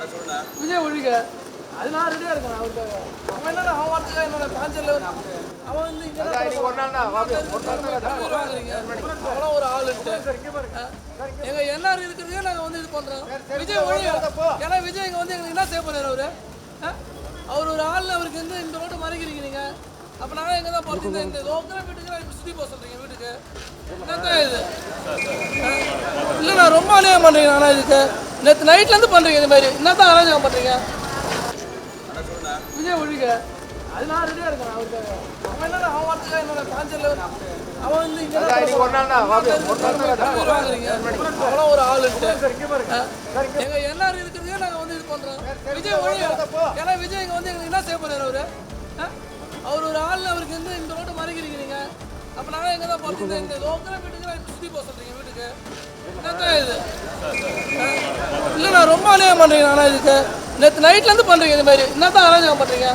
விஜய் ஒழிக அது நான் ரெடியாக இருக்கேன் அவருக்காக. அவன் என்னன்னா அவன் வார்த்தைக்காக என்னோட காஞ்சல் அவன் வந்து இங்கே அவெல்லாம் ஒரு ஆளுன்ட்டு எங்கள் எல்லாரும் இருக்கிறதே நாங்கள் வந்து இது பண்ணுறோம். விஜய் ஒழிக ஏன்னா விஜய் இங்கே வந்து எங்களுக்கு என்ன செய்ய போறாரு அவரு? அவர் ஒரு ஆள் அவருக்கு வந்து இந்த ரோட்டை மறைக்கிறீங்க நீங்கள். அப்போ நாங்கள் எங்கே தான் பார்த்து இந்த லோக்கலாக வீட்டுக்கு சுற்றி போக சொல்கிறீங்க வீட்டுக்கு என்னத்தான் இது? இல்லை நான் ரொம்ப அநியாயம் பண்ணுறீங்க. ஆனால் இதுக்கு நேற்று நைட்லேருந்து பண்ணுறீங்க இது மாதிரி என்னத்தான் அராஜகம் பண்ணுறீங்க? விஜய் ஒழிக அது நான் ரெடியாக இருக்கேன் அவருக்காக. அவன் என்னன்னா அவன் வார்த்தைக்காக என்னோட காஞ்சல் அவன் வந்து இங்கே அவெல்லாம் ஒரு ஆளுன்ட்டு எங்கள் எல்லாரும் இருக்கிறதே நாங்கள் வந்து இது பண்ணுறோம். விஜய் ஒழிக ஏன்னா விஜய் இங்கே வந்து எங்களுக்கு என்ன செய்ய போறாரு அவரு? அவர் ஒரு ஆள் அவருக்கு வந்து இந்த ரோட்டை மறைக்கிறீங்க நீங்கள். அப்போ நாங்கள் எங்கே தான் பார்த்து இந்த லோக்கலாக வீட்டுக்கு சுற்றி போக சொல்கிறீங்க வீட்டுக்கு என்னத்தான் இது? இல்லை நான் ரொம்ப அநியாயம் பண்ணுறீங்க. ஆனால் இதுக்கு நேற்று நைட்லேருந்து பண்ணுறீங்க இது மாதிரி என்னத்தான் அராஜகம் பண்ணுறீங்க?